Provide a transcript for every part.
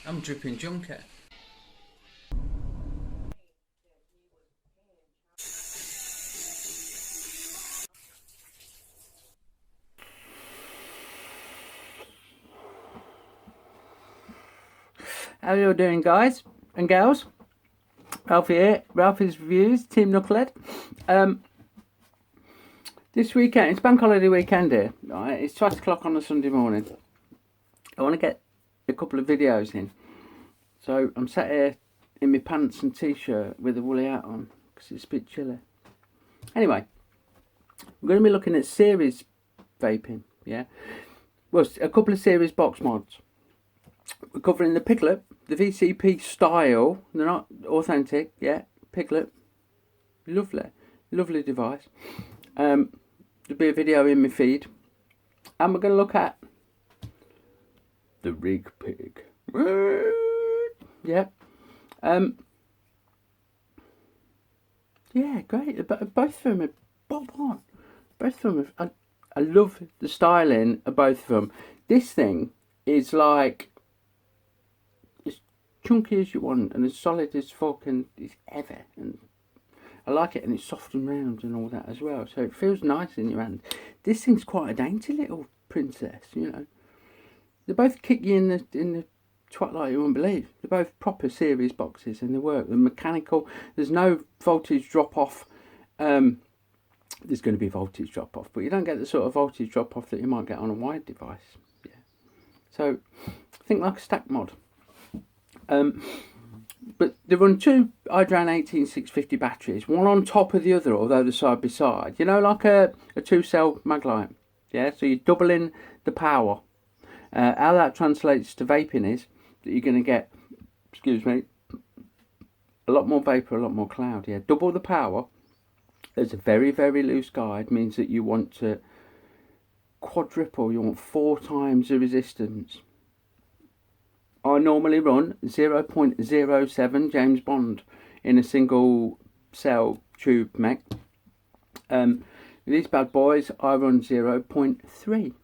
I'm dripping junket. How you all doing, guys and gals? Ralfy here, Ralphy's Reviews, Team Knucklehead. This weekend, it's bank holiday weekend here, right? It's 12 o'clock on a Sunday morning. I want to get a couple of videos in. So I'm sat here in my pants and t-shirt with a woolly hat on because it's a bit chilly. Anyway, we're going to be looking at series vaping, yeah? Well, a couple of series box mods. We're covering the Piglet, the VCP style. They're not authentic, yeah. Piglet, lovely device. There'll be a video in my feed, and we're going to look at the Rig Pig. Yeah. Yeah, great. Both of them are bob on. Both of them are, I love the styling of both of them. This thing is like as chunky as you want and as solid as fucking is ever, and I like it, and it's soft and round and all that as well, so it feels nice in your hand. This thing's quite a dainty little princess, you know. They both kick you in the twat like you wouldn't believe. They're both proper series boxes and they work. They're mechanical. There's no voltage drop off. There's going to be voltage drop off, but you don't get the sort of voltage drop off that you might get on a wired device. Yeah. So think like a stack mod. But they run two Hydran 18650 batteries, one on top of the other, although they're side by side. You know, like a 2-cell mag light. Yeah, so you're doubling the power. How that translates to vaping is that you're going to get, excuse me, a lot more vapor, a lot more cloud. Yeah, double the power. There's a very, very loose guide, means that you want to quadruple, you want 4 times the resistance. I normally run 0.07 James Bond in a single cell tube mech. These bad boys, I run 0.3.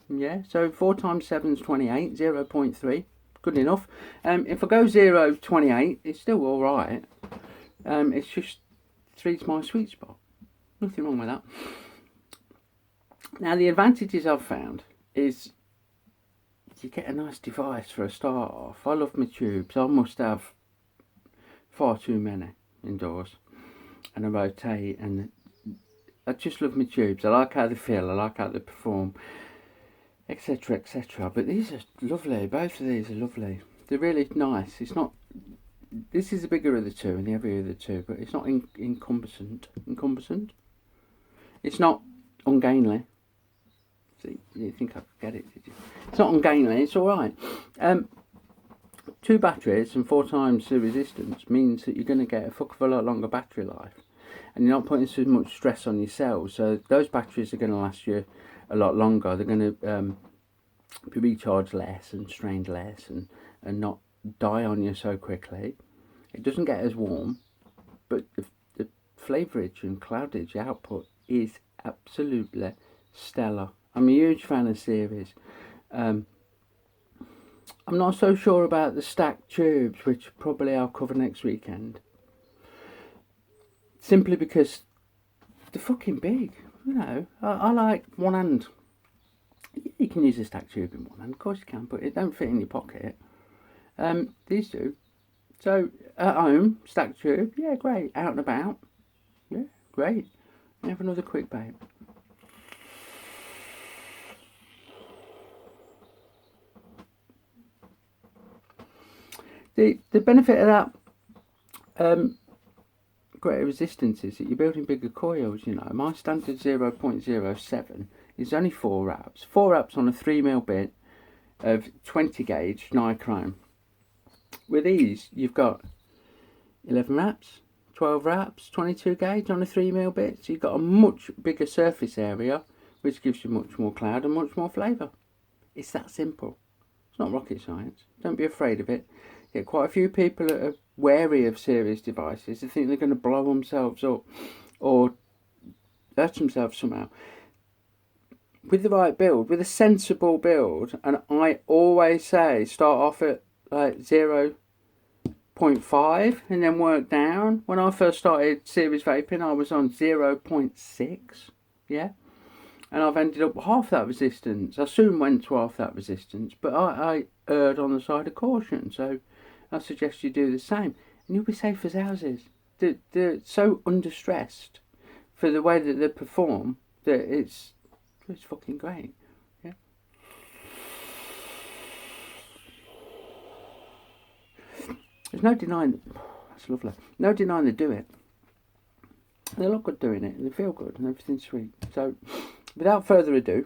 Yeah, so 4 times 7 is 28, 0.3, good enough. If I go 0.28, it's still alright. It's just 3's my sweet spot. Nothing wrong with that. Now, the advantages I've found is you get a nice device for a start off. I love my tubes. I must have far too many indoors, and I rotate, and I just love my tubes. I like how they feel, I like how they perform, etc, etc. But these are lovely. Both of these are lovely. They're really nice. It's not, this is the bigger of the two and the heavier of the two, but it's not incumbent. It's not ungainly. See, you think I could get it, did you? It's not ungainly, it's alright. 2 batteries and 4 times the resistance means that you're going to get a fuck of a lot longer battery life, and you're not putting so much stress on your cells, so those batteries are going to last you a lot longer. They're going to be recharged less and strained less, and not die on you so quickly. It doesn't get as warm, but the flavorage and cloudage output is absolutely stellar. I'm a huge fan of series. I'm not so sure about the stacked tubes, which probably I'll cover next weekend, simply because they're fucking big. You know, I like one hand. You can use a stacked tube in one hand, of course you can, but it don't fit in your pocket. These do. So at home, stacked tube, yeah, great. Out and about, yeah, great. Have another quick vape. The benefit of that greater resistance is that you're building bigger coils. You know, my standard 0.07 is only 4 wraps. 4 wraps on a 3mm bit of 20 gauge nichrome. With these, you've got 11 wraps, 12 wraps, 22 gauge on a 3mm bit. So you've got a much bigger surface area, which gives you much more cloud and much more flavour. It's that simple. It's not rocket science. Don't be afraid of it. Get quite a few people that are wary of series devices. They think they're going to blow themselves up or hurt themselves somehow. With the right build, with a sensible build, and I always say start off at like 0.5 and then worked down. When I first started series vaping, I was on 0.6, yeah, and I've ended up half that resistance. I soon went to half that resistance, but I erred on the side of caution, so I suggest you do the same, and you'll be safe as houses. They're so understressed for the way that they perform that it's fucking great. Yeah. There's no denying. That's lovely. No denying they do it. They look good doing it, and they feel good, and everything's sweet. So, without further ado,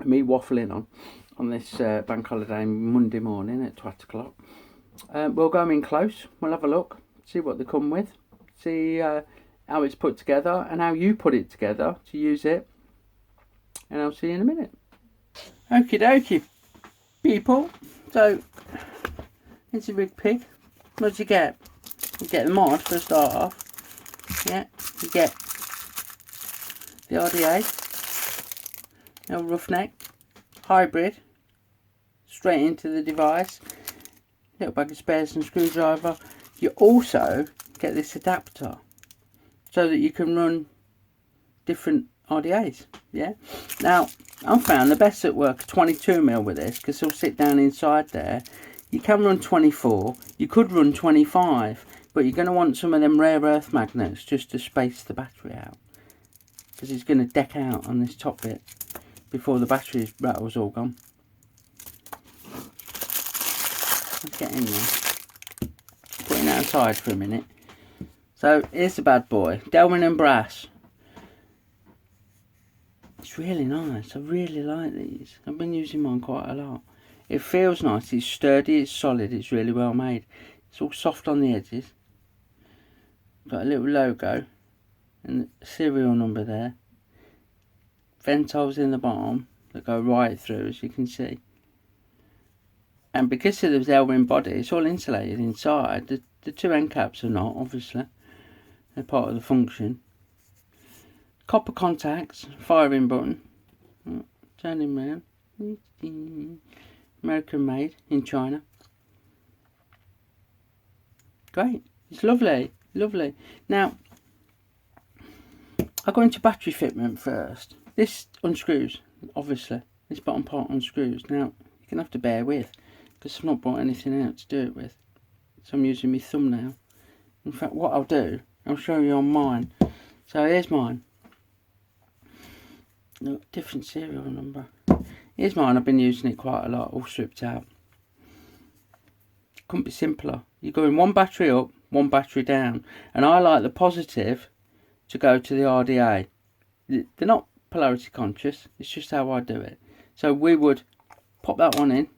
me waffling on this bank holiday Monday morning at 12 o'clock. We'll go in close. We'll have a look, see what they come with, see how it's put together, and how you put it together to use it. And I'll see you in a minute. Okie dokie, people. So, it's a big pig. What do you get? You get the mod for a start off. Yeah, you get the RDA, no roughneck, hybrid, straight into the device, little bag of spares and screwdriver. You also get this adapter so that you can run different RDAs. Yeah. Now, I found the best at work 22mm with this because it'll sit down inside there. You can run 24, you could run 25, but you're going to want some of them rare earth magnets just to space the battery out, because it's going to deck out on this top bit before the battery rattle's all gone. Let's get in there. Put it outside for a minute. So here's the bad boy, Delwyn and Brass. It's really nice. I really like these. I've been using mine quite a lot. It feels nice, it's sturdy, it's solid, it's really well made. It's all soft on the edges. Got a little logo and a serial number there. Vent holes in the bottom that go right through, as you can see. And because of the Delwyn body, it's all insulated inside. The two end caps are not, obviously. They're part of the function. Copper contacts, firing button. Turn him round. American made in China. Great. It's lovely. Lovely. Now, I'll go into battery fitment first. This unscrews, obviously. This bottom part unscrews. Now, you're going to have to bear with, because I've not brought anything out to do it with. So I'm using my thumbnail. In fact, what I'll do, I'll show you on mine. So here's mine. Look, different serial number. Here's mine, I've been using it quite a lot, all stripped out. Couldn't be simpler. You're going one battery up, one battery down. And I like the positive to go to the RDA. They're not polarity conscious, it's just how I do it. So we would pop that one in,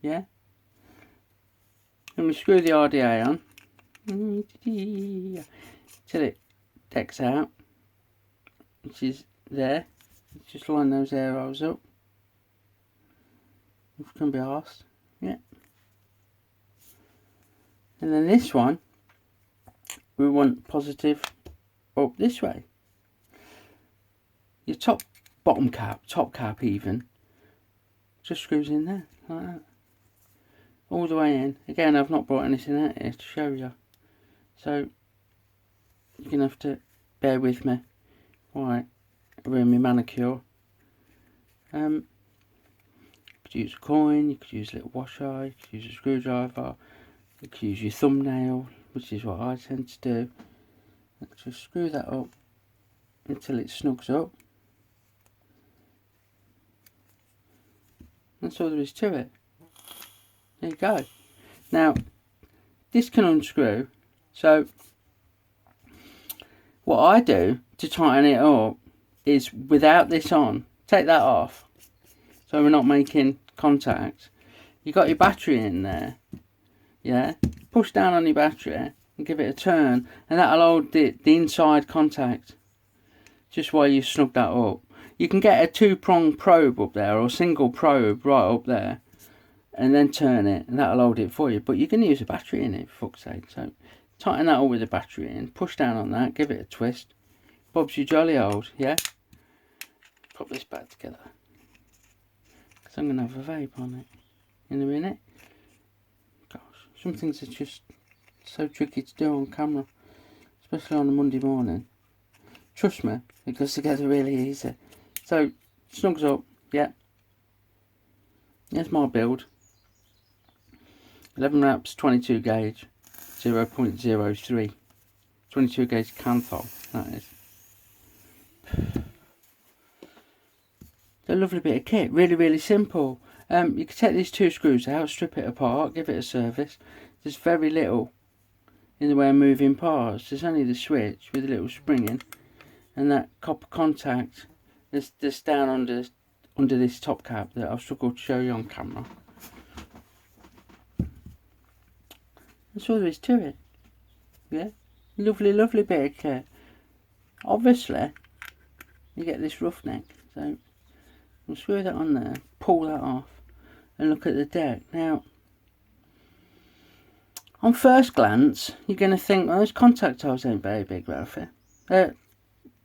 yeah? And we screw the RDA on. Till it decks out. Which is there. Just line those arrows up. If you can be asked, yeah. And then this one, we want positive up this way. Your bottom cap, top cap even, just screws in there, like that. All the way in. Again, I've not brought anything out here to show you. So, you're going to have to bear with me. Right, we're in my manicure. You could use a coin, you could use a little washer, you could use a screwdriver, you could use your thumbnail, which is what I tend to do. Let's just screw that up until it snugs up. That's all there is to it. There you go. Now, this can unscrew, so what I do to tighten it up is, without this on, take that off, so we're not making contact. You got your battery in there, yeah, push down on your battery and give it a turn, and that'll hold the inside contact just while you snug that up. You can get a 2-prong probe up there, or a single probe right up there, and then turn it, and that'll hold it for you. But you can use a battery in it, for fuck's sake. So tighten that up with a battery in, push down on that, give it a twist. Bob's your jolly old, yeah? Put this back together, because I'm going to have a vape on it in a minute. Some things are just so tricky to do on camera, especially on a Monday morning. Trust me, it goes together really easy. So, snugs up, yeah. Here's my build. 11 wraps, 22 gauge, 0.03. 22 gauge Canthol, that is. It's a lovely bit of kit, really simple. You can take these 2 screws out, strip it apart, give it a service. There's very little in the way of moving parts. There's only the switch with a little spring in, and that copper contact that's down under this top cap that I've struggled to show you on camera. That's all there is to it. Yeah, lovely bit of kit. Obviously, you get this roughneck, so we'll screw that on there, pull that off, and look at the deck. Now, on first glance, you're going to think, well, those contact holes ain't very big, Ralfy.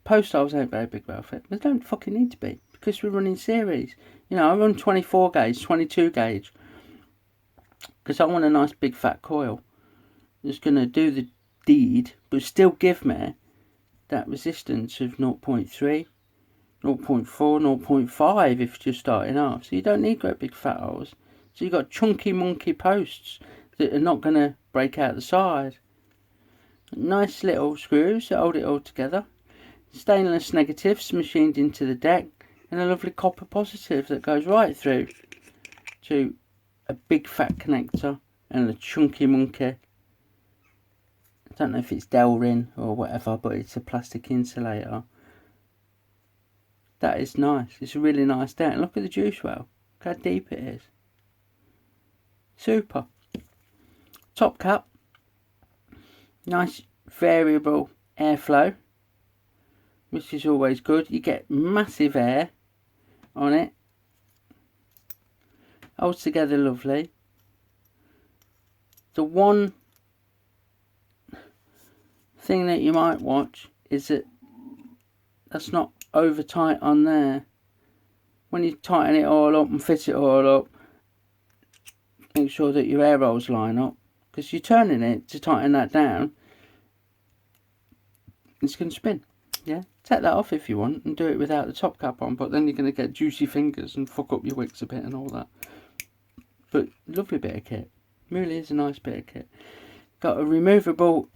Post holes ain't very big, Ralfy. They don't fucking need to be, because we're running series. You know, I run 24 gauge, 22 gauge, because I want a nice big fat coil that's going to do the deed, but still give me that resistance of 0.3, 0.4, 0.5 if you're just starting off. So you don't need great big fat holes. So you've got chunky monkey posts that are not going to break out the side. Nice little screws that hold it all together. Stainless negatives machined into the deck, and a lovely copper positive that goes right through to a big fat connector and a chunky monkey. I don't know if it's Delrin or whatever, but it's a plastic insulator. That is nice. It's a really nice deck. Look at the juice well. Look how deep it is. Super. Top cap. Nice variable airflow, which is always good. You get massive air on it. Holds together lovely. The one thing that you might watch is that that's not over tight on there. When you tighten it all up and fit it all up, make sure that your air rolls line up, because you're turning it to tighten that down, it's going to spin. Yeah, take that off if you want and do it without the top cap on, but then you're going to get juicy fingers and fuck up your wicks a bit and all that. But lovely bit of kit, really is a nice bit of kit. Got a removable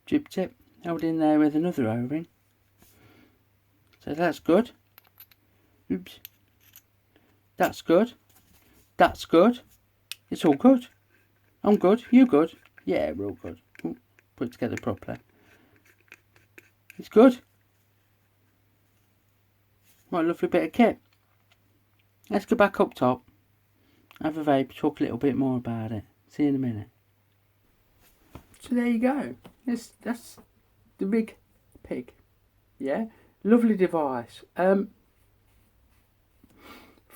jib tip held in there with another O-ring, so that's good. Oops, that's good. That's good. It's all good. I'm good. You good? Yeah, we're all good. Ooh, put it together properly. It's good. What a lovely bit of kit. Let's go back up top, have a vape, talk a little bit more about it. See you in a minute. So there you go. That's the big pig. Yeah, lovely device. From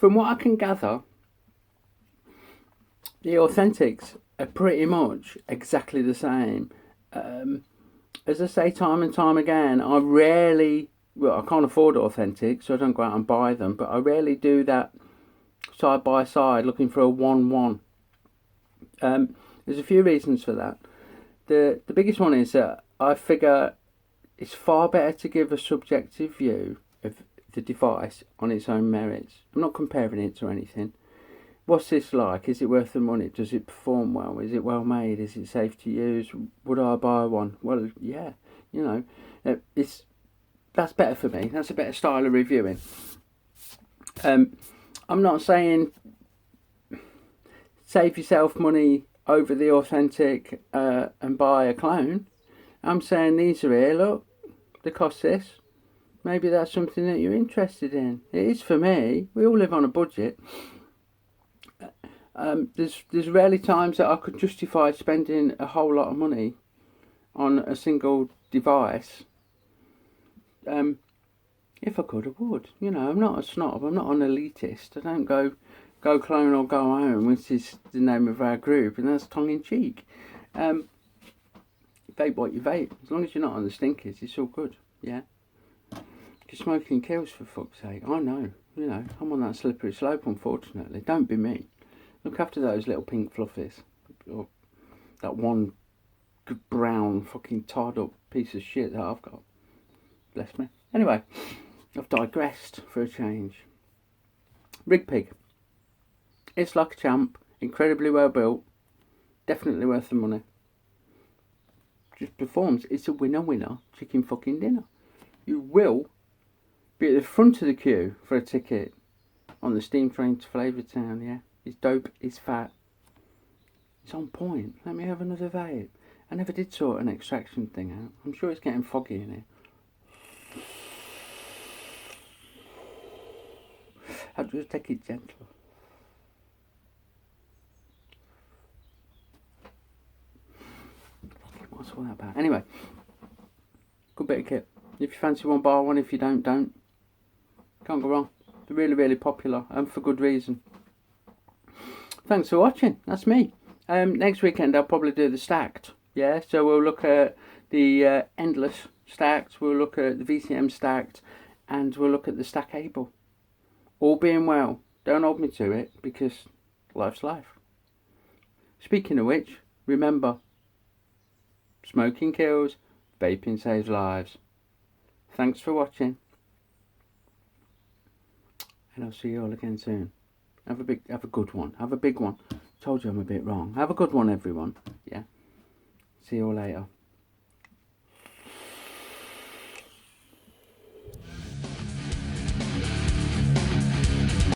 what I can gather, the authentics are pretty much exactly the same. As I say time and time again, I can't afford authentics, so I don't go out and buy them, but I rarely do that side by side looking for a 1-1. There's a few reasons for that. The biggest one is that I figure it's far better to give a subjective view of the device on its own merits. I'm not comparing it to anything. What's this like? Is it worth the money? Does it perform well? Is it well made? Is it safe to use? Would I buy one? Well, yeah, you know, that's better for me. That's a better style of reviewing. I'm not saying save yourself money over the authentic and buy a clone. I'm saying these are here, look, they cost this. Maybe that's something that you're interested in. It is for me. We all live on a budget. There's rarely times that I could justify spending a whole lot of money on a single device. If I could, I would. You know, I'm not a snob. I'm not an elitist. I don't go clone or go home, which is the name of our group, and that's tongue in cheek. Vape what you vape. As long as you're not on the stinkers, it's all good. Yeah. Because smoking kills, for fuck's sake. I know. You know, I'm on that slippery slope, unfortunately. Don't be me. Look after those little pink fluffies. Or that one brown fucking tied up piece of shit that I've got. Bless me. Anyway, I've digressed for a change. Rig Pig. It's like a champ. Incredibly well built. Definitely worth the money. Just performs. It's a winner chicken fucking dinner. You will be at the front of the queue for a ticket on the steam train to Flavortown, yeah? It's dope, it's fat. It's on point. Let me have another vape. I never did sort an extraction thing out. I'm sure it's getting foggy in here. I'll just take it gentle. What's all that about? Anyway, good bit of kit. If you fancy one, buy one. If you don't. Can't go wrong. They're really, really popular, and for good reason. Thanks for watching. That's me. Next weekend I'll probably do the stacked. Yeah, so we'll look at the endless stacked. We'll look at the VCM stacked, and we'll look at the stackable. All being well. Don't hold me to it because life's life. Speaking of which, remember, smoking kills, vaping saves lives. Thanks for watching, and I'll see you all again soon. Have a good one. Have a big one. Told you I'm a bit wrong. Have a good one, everyone. Yeah. See you all later.